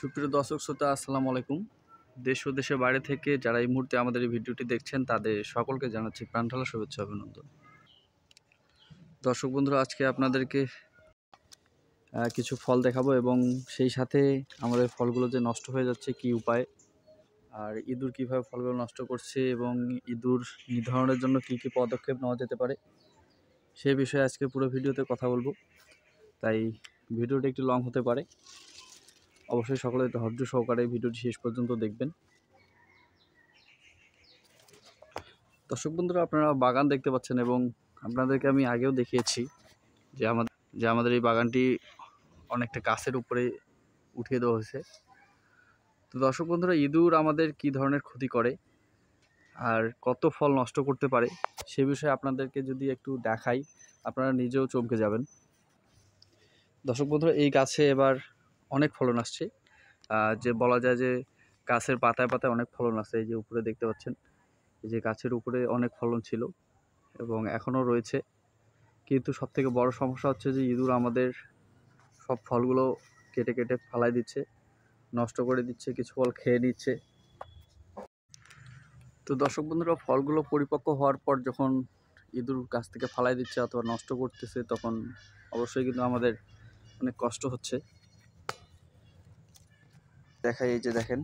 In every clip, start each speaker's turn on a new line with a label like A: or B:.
A: সুপ্রিয় দর্শক শ্রোতা, আসসালামু আলাইকুম। দেশ ও দেশের বাইরে থেকে যারা এই মুহূর্তে আমাদের এই ভিডিওটি দেখছেন তাদের সকলকে জানাচ্ছি প্রাণঢালা শুভেচ্ছা অভিনন্দন। দর্শক বন্ধুরা, আজকে আপনাদেরকে কিছু ফল দেখাবো এবং সেই সাথে আমাদের ফলগুলো যে নষ্ট হয়ে যাচ্ছে কি উপায়, আর ইঁদুর কীভাবে ফলগুলো নষ্ট করছে এবং ইঁদুর নিধনের জন্য কী কী পদক্ষেপ নেওয়া যেতে পারে সে বিষয়ে আজকে পুরো ভিডিওতে কথা বলবো। তাই ভিডিওটা একটু লং হতে পারে, অবশ্যই সকলে ধৈর্য সহকারে ভিডিওটি শেষ পর্যন্ত দেখবেন। দর্শক বন্ধুরা, আপনারা বাগান দেখতে পাচ্ছেন এবং আপনাদেরকে আমি আগেও দেখিয়েছি যে আমাদের এই বাগানটি অনেকটা গাছের উপরে উঠিয়ে দেওয়া হয়েছে। তো দর্শক বন্ধুরা, ইঁদুর আমাদের কি ধরনের ক্ষতি করে আর কত ফল নষ্ট করতে পারে সে বিষয়ে আপনাদেরকে যদি একটু দেখাই, আপনারা নিজেও চমকে যাবেন। দর্শক বন্ধুরা, এই গাছে এবার অনেক ফলন আসছে, যে বলা যায় যে গাছের পাতায় পাতায় অনেক ফলন আসছে। এই যে উপরে দেখতে পাচ্ছেন, এই যে গাছের উপরে অনেক ফলন ছিল এবং এখনও রয়েছে। কিন্তু সবথেকে বড় সমস্যা হচ্ছে যে ইঁদুর আমাদের সব ফলগুলো কেটে কেটে ফালাই দিচ্ছে, নষ্ট করে দিচ্ছে, কিছু ফল খেয়ে নিচ্ছে। তো দর্শক বন্ধুরা, ফলগুলো পরিপক্ক হওয়ার পর যখন ইঁদুর গাছ থেকে ফালাই দিচ্ছে অথবা নষ্ট করতেছে, তখন অবশ্যই কিন্তু আমাদের অনেক কষ্ট হচ্ছে। দেখাই, এই যে দেখেন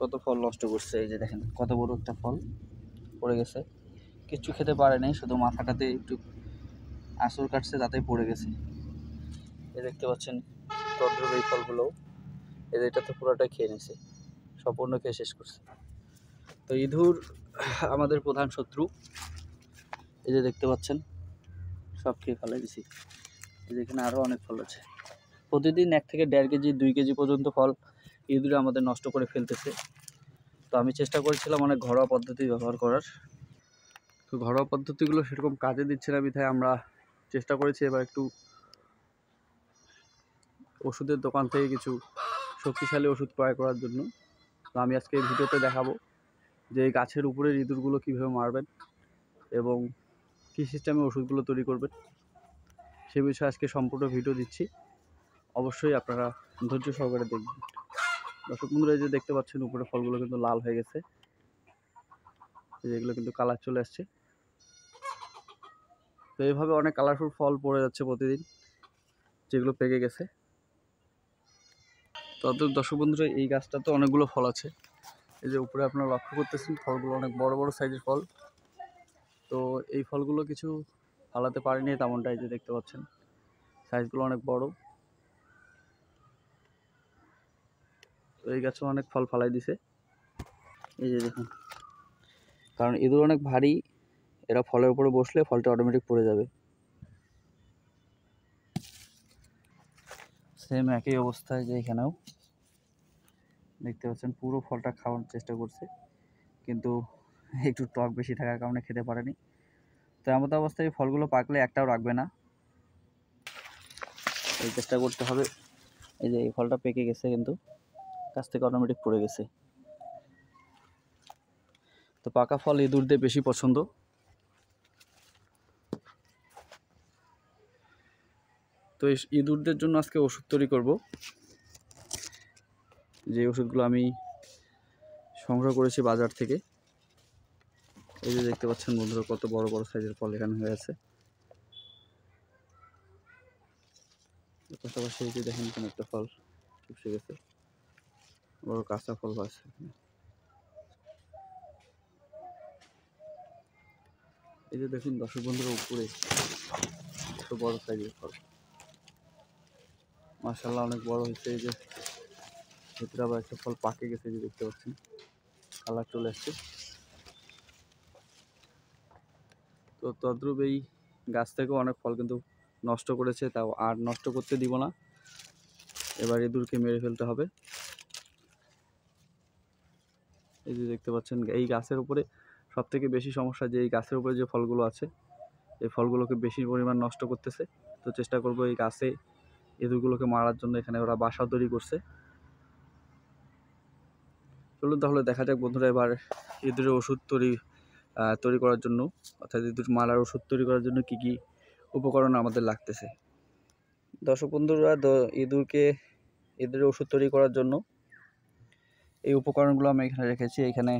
A: কত ফল নষ্ট করছে। এই যে দেখেন কত বড় একটা ফল পড়ে গেছে, কিচ্ছু খেতে পারে নাই, শুধু মাথাটাতে একটু আঁচড় কাটছে, তাতেই পড়ে গেছে। এই দেখতে পাচ্ছেন তদ্রুপ এই ফলগুলো, এটা তো পুরোটাই খেয়ে নিছে, সম্পূর্ণ খেয়ে শেষ করছে। তো ইঁদুর আমাদের প্রধান শত্রু। এই যে দেখতে পাচ্ছেন সব খেয়ে ফেলে দিছি। এই যে এখানে আরও অনেক ফল আছে। প্রতিদিন 1 থেকে 1.5 কেজি 2 কেজি পর্যন্ত ফল ইঁদুরে আমাদের নষ্ট করে ফেলতেছে। তো আমি চেষ্টা করেছিলাম অনেক ঘরোয়া পদ্ধতি ব্যবহার করার, তো ঘরোয়া পদ্ধতিগুলো সেরকম কাজে দিচ্ছে না, বিধায় আমরা চেষ্টা করেছি এবার একটু ওষুধের দোকান থেকে কিছু শক্তিশালী ওষুধ ক্রয় করার জন্য। তো আমি আজকে এই ভিডিওতে দেখাবো যে এই গাছের উপরের ইঁদুরগুলো কীভাবে মারবেন এবং কী সিস্টেমে ওষুধগুলো তৈরি করবেন সে বিষয়ে আজকে সম্পূর্ণ ভিডিও দিচ্ছি। অবশ্যই আপনারা ধৈর্য সহকারে দেখবেন। দর্শক বন্ধুরা, এই যে দেখতে পাচ্ছেন উপরে ফলগুলো কিন্তু লাল হয়ে গেছে, যেগুলো কিন্তু কালার চলে আসছে। তো এইভাবে অনেক কালারফুল ফল পড়ে যাচ্ছে প্রতিদিন, যেগুলো পেকে গেছে। তো দর্শক বন্ধুরা, এই গাছটাতে অনেকগুলো ফল আছে। এই যে উপরে আপনারা লক্ষ্য করতেছেন ফলগুলো অনেক বড় বড় সাইজের ফল। তো এই ফলগুলো কিছু ফালাতে পারেনি তেমনটা, এই যে দেখতে পাচ্ছেন সাইজগুলো অনেক বড়। তো এই গাছে অনেক ফল ফালাই দিছে, এই যে দেখুন, কারণ ইঁদুর অনেক ভারী, এরা ফলের উপরে বসলে ফলটা অটোমেটিক পড়ে যাবে। সেম একই অবস্থায় যে এখানেও দেখতে পাচ্ছেন পুরো ফলটা খাওয়ার চেষ্টা করছে, কিন্তু একটু টক বেশি থাকার কারণে খেতে পারেনি। তো এমন অবস্থায় ফলগুলো পাকলে একটাও রাখবে না, এই চেষ্টা করতে হবে। এই যে এই ফলটা পেকে গেছে, কিন্তু গাছ থেকে অটোমেটিক পড়ে গেছে। তো পাকা ফল ইঁদুরদের বেশি পছন্দ। তো এই ইঁদুরদের জন্য আজকে ওষুধ তৈরি করব, যে ওষুধগুলো আমি সংগ্রহ করেছি বাজার থেকে। এই যে দেখতে পাচ্ছেন বন্ধুরা, কত বড় বড় সাইজের ফল এখানে হয়ে আছে। পাশাপাশি এই যে দেখেন কোন একটা ফল চুপসে গেছে, বড় কাঁচা ফল আছে। এই যে দেখুন দর্শক বন্ধুরা, উপরে কত বড় সাইজের ফল, মাশাআল্লাহ অনেক বড় হয়েছে। এই যে ভিতরে আবার একটা ফল পাকে গেছে, যে দেখতে পাচ্ছেন কালার চলে আসছে। তো তদ্রুপ এই গাছ থেকেও অনেক ফল কিন্তু নষ্ট করেছে, তাও আর নষ্ট করতে দিব না, এবার ইঁদুরকে মেরে ফেলতে হবে। এই যে দেখতে পাচ্ছেন এই গাছের উপরে সব থেকে বেশি সমস্যা, যে এই গাছের উপরে যে ফলগুলো আছে এই ফলগুলোকে বেশি পরিমাণ নষ্ট করতেছে। তো চেষ্টা করব এই গাছে ইঁদুরগুলোকে মারার জন্য, এখানে ওরা বাসা তৈরি করছে। চলুন তাহলে দেখা যাক বন্ধুরা, এবার ইঁদুরের ওষুধ তৈরি করার জন্য, অর্থাৎ ইঁদুর মারার ওষুধ তৈরি করার জন্য কি কি উপকরণ আমাদের লাগতেছে। দর্শক বন্ধুরা, ইঁদুরকে ইঁদুরের ওষুধ তৈরি করার জন্য এই উপকরণগুলো আমি এখানে রেখেছি। এখানে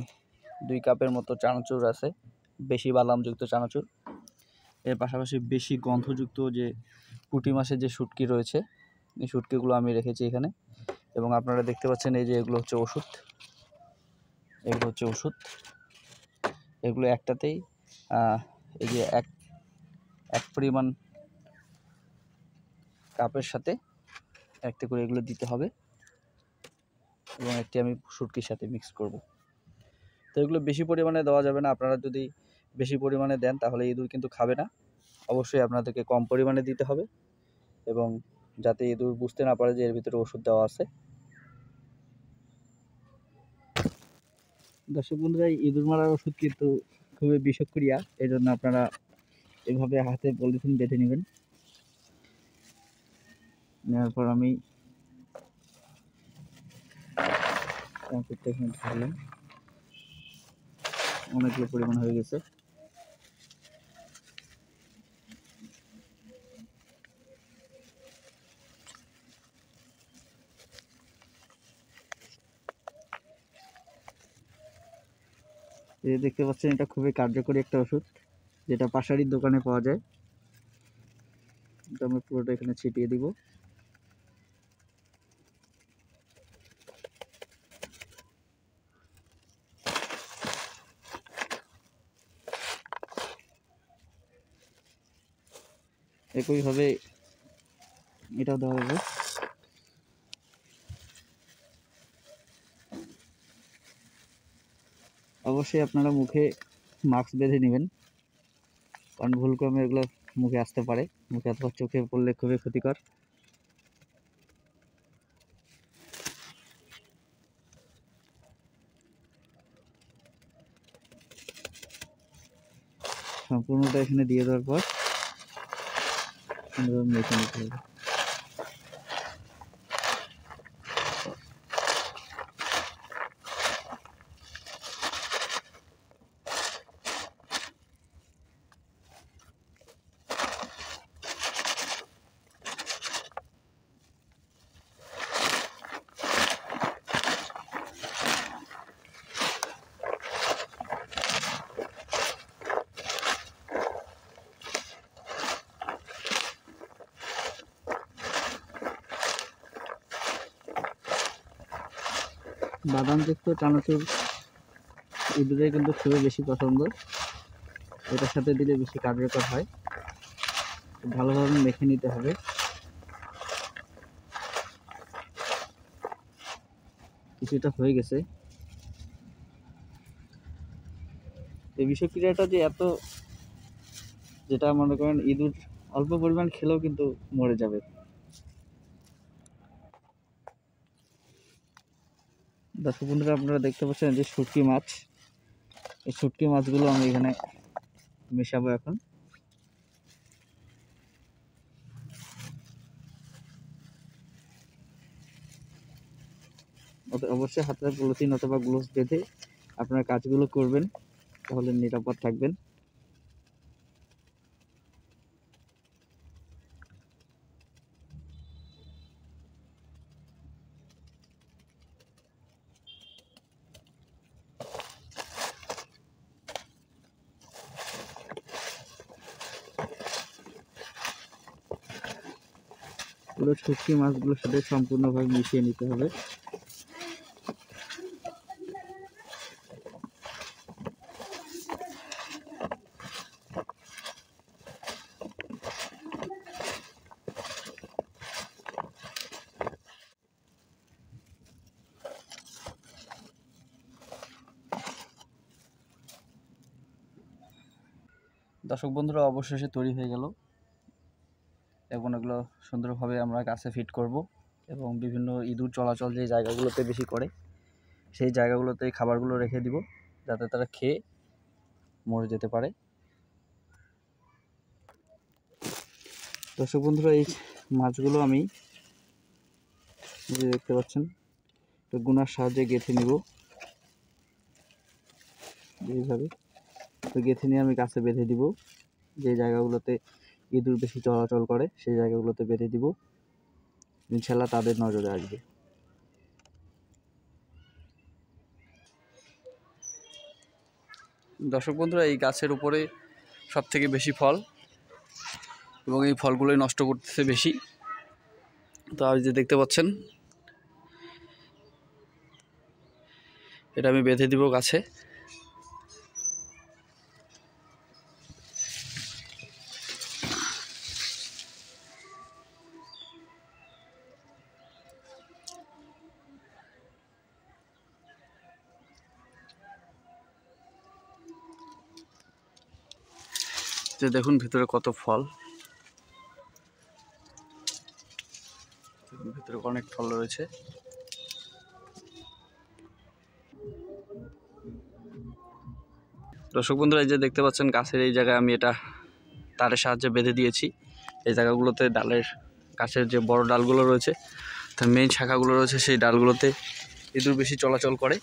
A: 2 কাপের মতো চানাচুর আছে, বেশি বাদামযুক্ত চানাচুর। এর পাশাপাশি বেশি গন্ধযুক্ত যে পুঁটি মাছের যে শুটকি রয়েছে, এই শুটকিগুলো আমি রেখেছি এখানে। এবং আপনারা দেখতে পাচ্ছেন এই যে এগুলো হচ্ছে ওষুধ, এগুলো হচ্ছে ওষুধ। এগুলো একটাতেই এই যে এক পরিমাণ কাপের সাথে একটা করে এগুলো দিতে হবে এবং একটি আমি শুটকির সাথে মিক্স করব। তো এগুলো বেশি পরিমাণে দেওয়া যাবে না। আপনারা যদি বেশি পরিমাণে দেন তাহলে ইঁদুর কিন্তু খাবে না। অবশ্যই আপনাদেরকে কম পরিমাণে দিতে হবে এবং যাতে ইঁদুর বুঝতে না পারে যে এর ভিতরে ওষুধ দেওয়া আছে। দর্শক বন্ধুরা, ইঁদুর মারার ওষুধ কিন্তু খুবই বিষক্রিয়া, এই জন্য আপনারা এভাবে হাতে পলিথিন বেঁধে নেবেন। নেওয়ার পর আমি এখানে ঢাললাম, অনেকগুলো পরিমাণ হয়ে গেছে। এই দেখতে পাচ্ছেন, এটা খুবই কার্যকরী একটা ওষুধ, যেটা পাশারির দোকানে পাওয়া যায়। আমি পুরোটা এখানে ছিটিয়ে দিব। একইভাবে এটাও দেওয়া হবে। অবশ্যই আপনারা মুখে মাস্ক বেঁধে নেবেন, কারণ ভুলক্রমে এগুলো মুখে আসতে পারে, মুখে অথবা চোখে পড়লে খুবই ক্ষতিকর। সম্পূর্ণটা এখানে দিয়ে দেওয়ার পর সুন্দরভাবে মেখে নিতে হবে। বাদামযুক্ত চানাচুর ইঁদুরের কিন্তু খুবই বেশি পছন্দ, এটার সাথে দিলে বেশি কার্যকর হয়। ভালোভাবে মেখে নিতে হবে। কিছুটা হয়ে গেছে। এই বিষক্রিয়াটা যে এত, যেটা মনে করেন ইঁদুর অল্প পরিমাণ খেলেও কিন্তু মরে যাবে। দর্শক বন্ধুরা, আপনারা দেখতে পাচ্ছেন যে শুটকি মাছ, এই শুটকি মাছগুলো আমি এখানে মেশাবো এখন। অবশ্যই হাতে পলিথিন অথবা গ্লোভস বেঁধে আপনারা কাজগুলো করবেন, তাহলে নিরাপদ থাকবেন। পুরো শুটকি মাছগুলোর সাথে সম্পূর্ণভাবে মিশিয়ে নিতে হবে। দর্শক বন্ধুরা, অবশেষে তৈরি হয়ে গেল এবং এগুলো সুন্দরভাবে আমরা গাছে ফিট করব এবং বিভিন্ন ইঁদুর চলাচল যে জায়গাগুলোতে বেশি করে সেই জায়গাগুলোতে খাবারগুলো রেখে দিব, যাতে তারা খেয়ে মরে যেতে পারে। দর্শক বন্ধুরা, এই মাছগুলো আমি দেখতে পাচ্ছেন গুনার সাহায্যে গেঁথে নিব। এইভাবে তো গেঁথে নিয়ে আমি গাছে বেঁধে দিব। যে জায়গাগুলোতে ইঁদুর বেশি চলাচল করে সেই জায়গাগুলোতে বেঁধে দিব, ইনশাল্লাহ তাদের নজরে আসবে। দর্শক বন্ধুরা, এই গাছের উপরে সব থেকে বেশি ফল এবং এই ফলগুলোই নষ্ট করতেছে বেশি। তো আপনি যে দেখতে পাচ্ছেন, এটা আমি বেঁধে দিব গাছে। যে দেখুন ভিতরে কত ফল, ভিতরে অনেক ফল রয়েছে। দর্শক বন্ধুরা, এই যে দেখতে পাচ্ছেন গাছের এই জায়গায় আমি এটা তারের সাহায্যে বেঁধে দিয়েছি। এই জায়গাগুলোতে ডালের, গাছের যে বড় ডালগুলো রয়েছে তার মেইন শাখাগুলো রয়েছে, সেই ডালগুলোতে ইঁদুর বেশি চলাচল করে।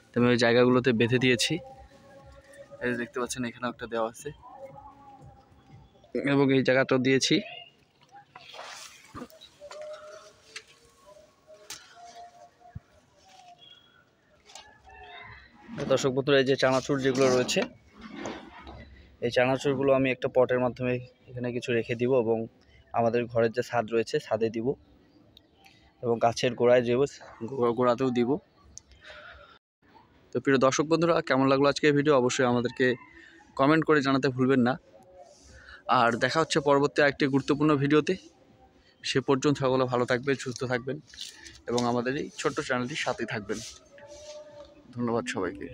A: তো আমি ওই জায়গাগুলোতে বেঁধে দিয়েছি। এই যে দেখতে পাচ্ছেন এখানেও একটা দেওয়া আছে এবং এই জায়গাটাও দিয়েছি। দর্শক বন্ধুরা, এই যে চানাচুর যেগুলো রয়েছে, এই চানাচুরগুলো আমি একটা পটের মাধ্যমে এখানে কিছু রেখে দিব এবং আমাদের ঘরের যে ছাদ রয়েছে ছাদে দিব এবং গাছের গোড়ায় যে গোড়াতেও দিব। তো প্রিয় দর্শক বন্ধুরা, কেমন লাগলো আজকের ভিডিও অবশ্যই আমাদেরকে কমেন্ট করে জানাতে ভুলবেন না। আর দেখা হচ্ছে পরবর্তী একটি গুরুত্বপূর্ণ ভিডিওতে। সে পর্যন্ত সকলে ভালো থাকবেন, সুস্থ থাকবেন এবং আমাদের এই ছোট্ট চ্যানেলটির সাথেই থাকবেন। ধন্যবাদ সবাইকে।